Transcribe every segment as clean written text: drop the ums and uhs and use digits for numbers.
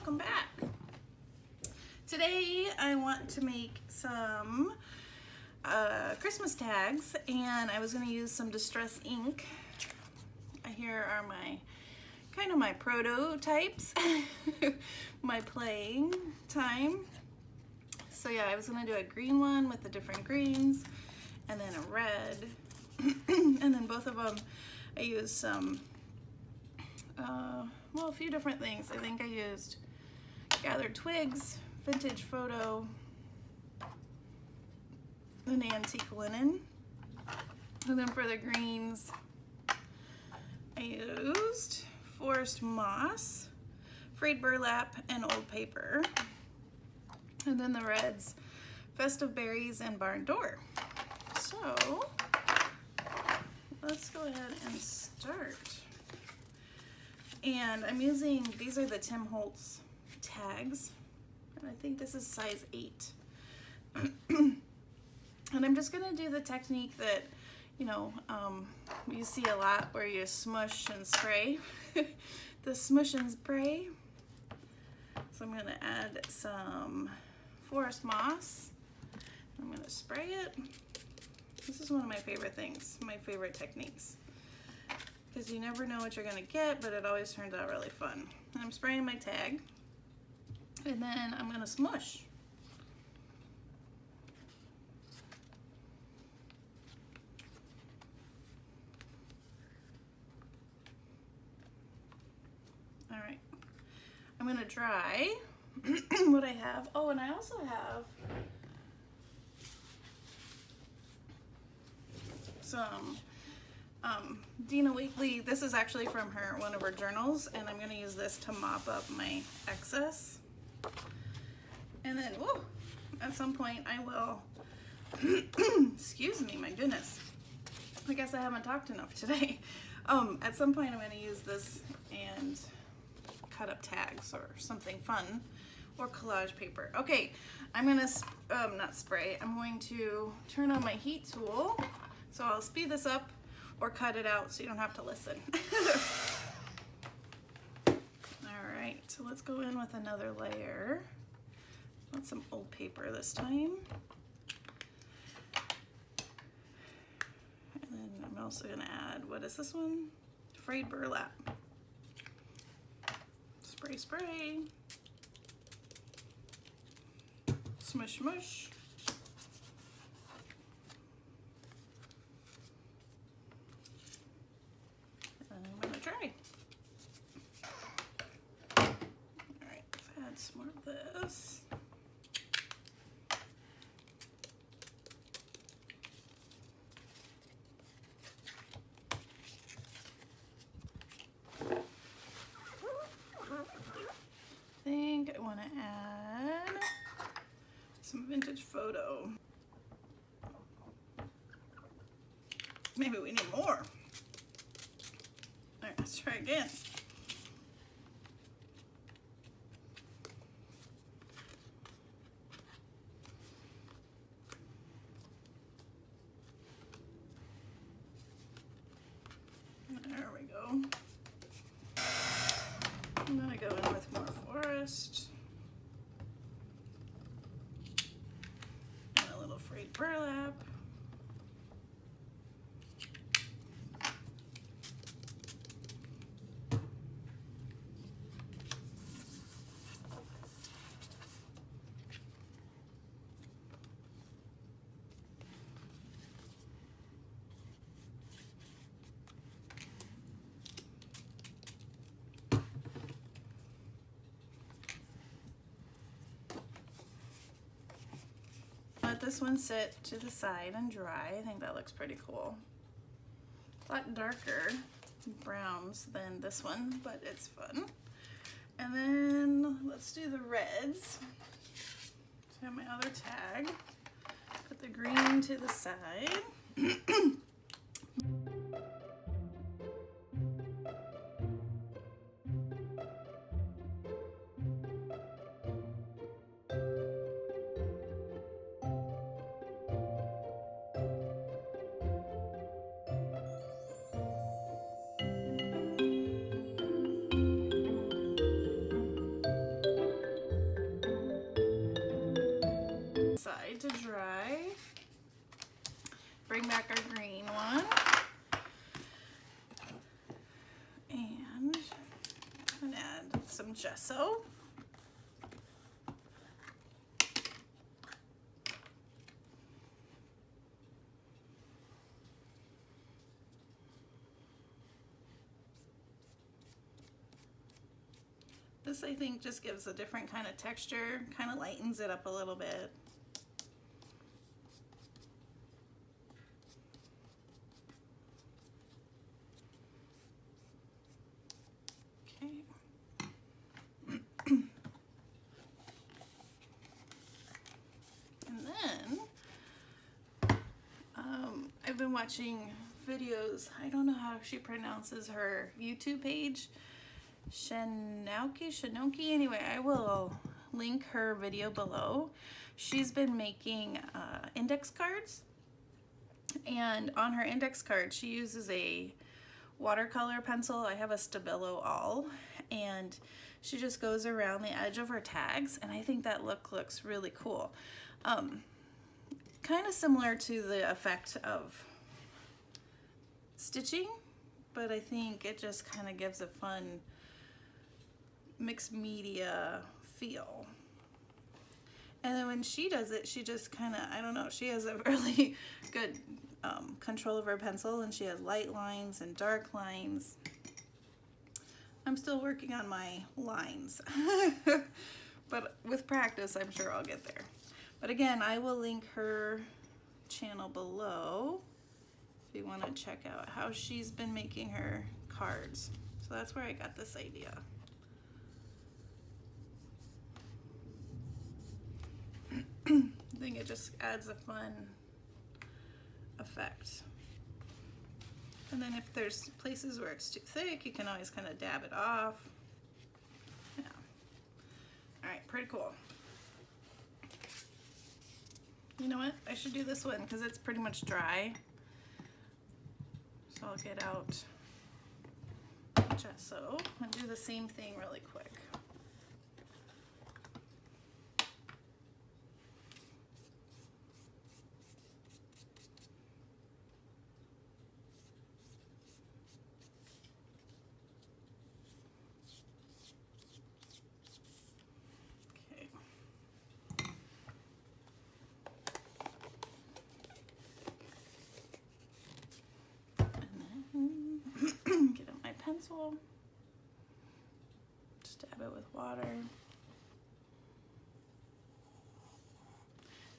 welcome back. Today I want to make some Christmas tags, and I was going to use some distress ink. Here are my kind of my prototypes, my playing time. So yeah, I was going to do a green one with the different greens, and then a red, and then both of them I used some well, a few different things. I think I used gathered twigs, vintage photo, an antique linen, and then for the greens I used forest moss, frayed burlap, and old paper, and then the reds, festive berries, and barn door. So let's go ahead and start. And I'm using, these are the Tim Holtz tags, and I think this is size 8. And I'm just gonna do the technique that, you know, you see a lot where you smush and spray. The smush and spray. So I'm gonna add some forest moss. I'm gonna spray it. This is one of my favorite things, my favorite techniques, because you never know what you're gonna get, but it always turns out really fun. And I'm spraying my tag, and then I'm gonna smush. All right, I'm gonna dry what I have. Oh, and I also have some Dina Wakely. This is actually from her, one of her journals, and I'm gonna use this to mop up my excess. And then, whoa, at some point I will, excuse me, my goodness. I guess I haven't talked enough today. At some point I'm gonna use this and cut up tags or something fun, or collage paper. Okay, I'm gonna, not spray, I'm going to turn on my heat tool. So I'll speed this up or cut it out so you don't have to listen. All right, so let's go in with another layer. Want some old paper this time. And then I'm also gonna add, what is this one? Frayed burlap. Spray, spray. Smush, smush. Some more of this. I think I want to add some vintage photo. Maybe we need more. All right, let's try again. There we go. I'm gonna go in with more forest and a little frayed burlap. Let this one sit to the side and dry. I think that looks pretty cool. A lot darker browns than this one, but it's fun. And then let's do the reds. So I have my other tag. Put the green to the side. some gesso. This, I think, just gives a different kind of texture, kind of lightens it up a little bit. I've been watching videos, I don't know how she pronounces her YouTube page, Shanoki, anyway, I will link her video below. She's been making index cards, and on her index card she uses a watercolor pencil. I have a Stabilo All, and she just goes around the edge of her tags, and I think that looks really cool. Kind of similar to the effect of stitching, but I think it just kind of gives a fun mixed media feel. And then when she does it, she just kind of, I don't know, she has a really good control of her pencil, and she has light lines and dark lines. I'm still working on my lines, but with practice, I'm sure I'll get there. But again, I will link her channel below if you want to check out how she's been making her cards. So that's where I got this idea. I think it just adds a fun effect. And then if there's places where it's too thick, you can always kind of dab it off. Yeah. All right, pretty cool. You know what? I should do this one because it's pretty much dry. So I'll get out gesso and do the same thing really quick. Get out my pencil, just dab it with water.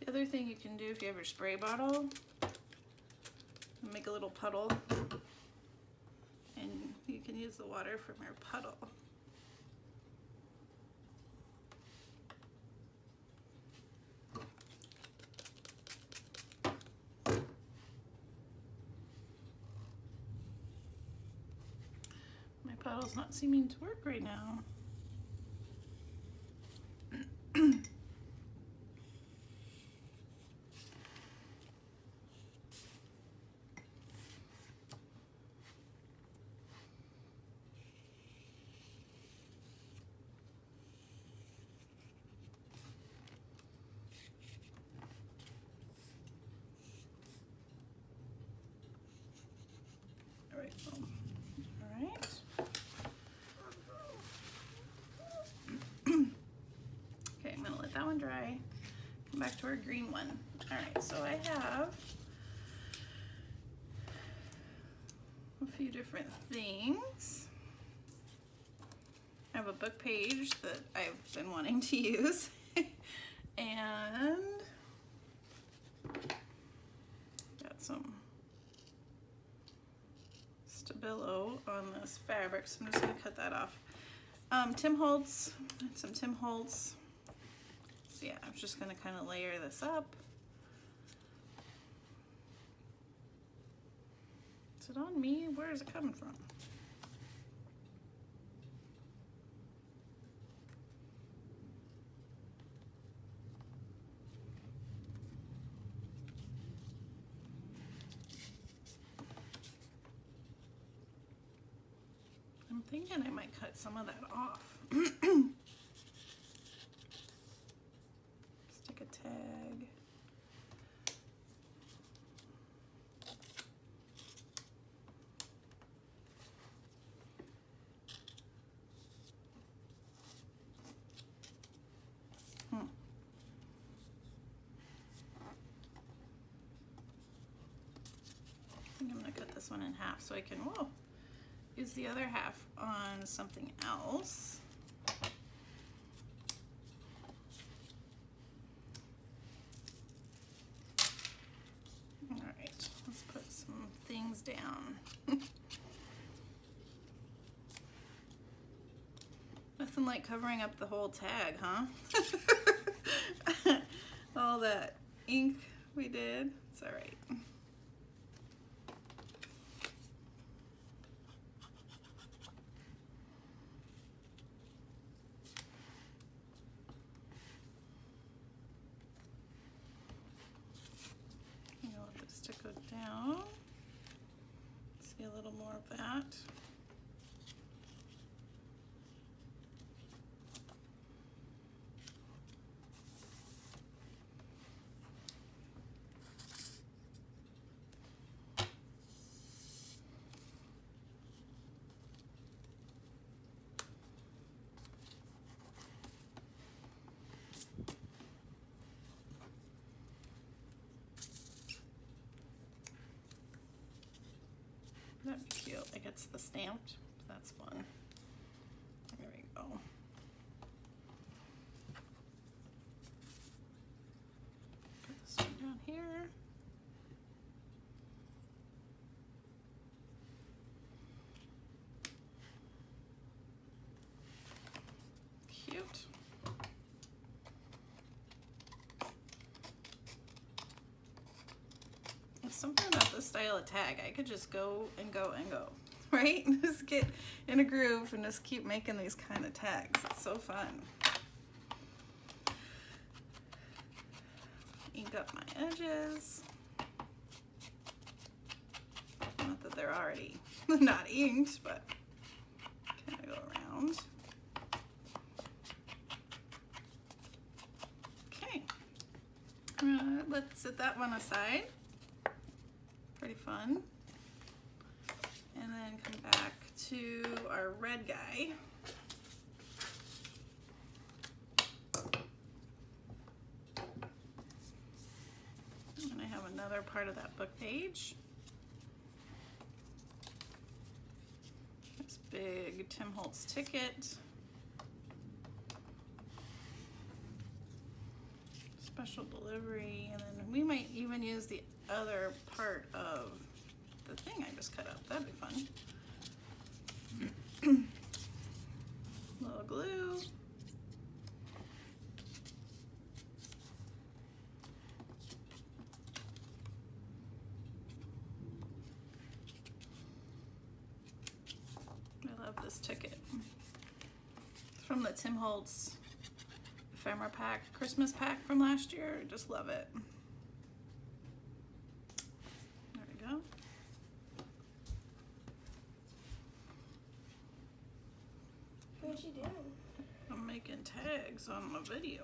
The other thing you can do if you have your spray bottle, make a little puddle, and you can use the water from your puddle. Puddle's not seeming to work right now. All right. All right. That one dry. Come back to our green one. All right, so I have a few different things. I have a book page that I've been wanting to use, and got some Stabilo on this fabric, so I'm just gonna cut that off. Tim Holtz, some Tim Holtz. So yeah, I'm just gonna kind of layer this up. Is it on me? Where is it coming from? I'm thinking I might cut some of that off. Stick a tag. this one in half so I can, whoa, use the other half on something else. All right, let's put some things down. Nothing like covering up the whole tag, huh? All that ink we did. It's all right. You know, let this to go down. See a little more of that. That'd be cute. Like it's the stamped. That's fun. There we go. Put this one down here. Cute. Something about this style of tag, I could just go and go and go, right? Just get in a groove and just keep making these kind of tags. It's so fun. Ink up my edges. Not that they're already not inked, but kind of go around. Okay, let's set that one aside. Pretty fun. And then come back to our red guy. And I have another part of that book page. This big Tim Holtz ticket. Special delivery, and then we might even use the other part of the thing I just cut up. That'd be fun. Little glue. I love this ticket. It's from the Tim Holtz ephemera pack, Christmas pack from last year. I just love it. There we go. What'd you do? I'm making tags on my video.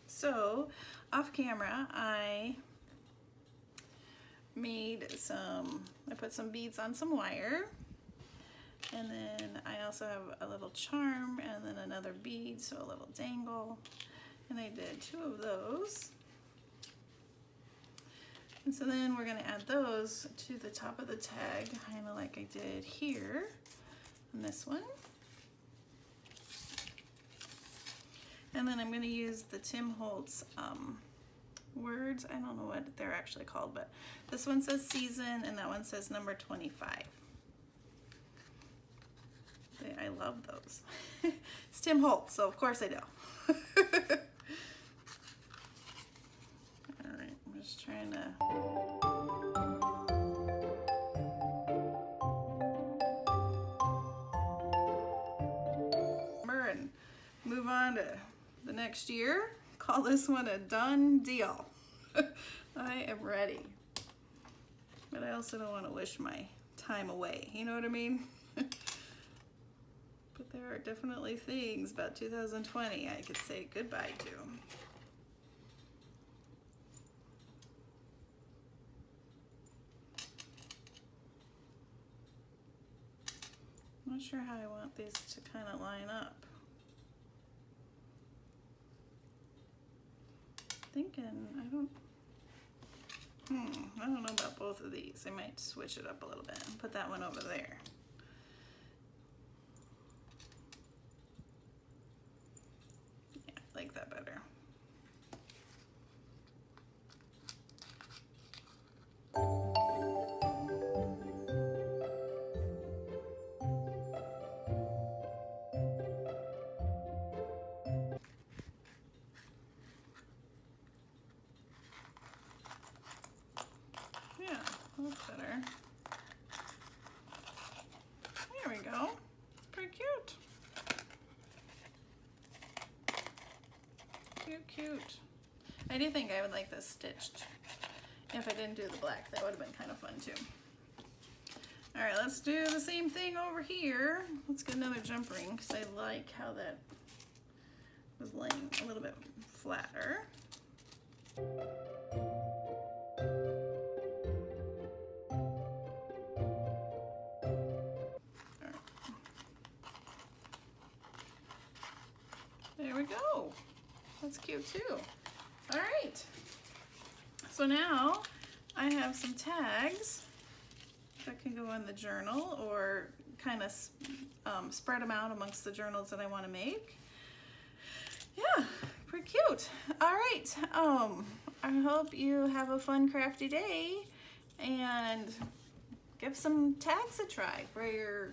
So off camera, I put some beads on some wire, and then I also have a little charm and then another bead, so a little dangle, and I did 2 of those. And so then we're going to add those to the top of the tag, kind of like I did here on this one. And then I'm going to use the Tim Holtz words. I don't know what they're actually called, but this one says season and that one says number 25. I love those. It's Tim Holtz, so of course I do. Alright, I'm just trying to... and move on to the next year. Call this one a done deal. I am ready. But I also don't want to wish my time away. You know what I mean? But there are definitely things about 2020 I could say goodbye to. not sure how I want these to kind of line up. Thinking, I don't know about both of these. I might switch it up a little bit and put that one over there. Yeah, I like that better. Yeah, that's better. There we go. Pretty cute. Cute. I do think I would like this stitched. If I didn't do the black, that would have been kind of fun too. All right, let's do the same thing over here. Let's get another jump ring because I like how that was laying a little bit flatter. There we go. That's cute too. All right. So now I have some tags that can go in the journal or kind of spread them out amongst the journals that I want to make. Yeah, pretty cute. All right. I hope you have a fun crafty day and give some tags a try for your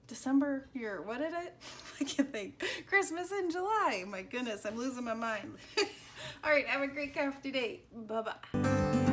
December, what did I can't think. Christmas in July. My goodness, I'm losing my mind. All right, have a great crafty day. Bye-bye.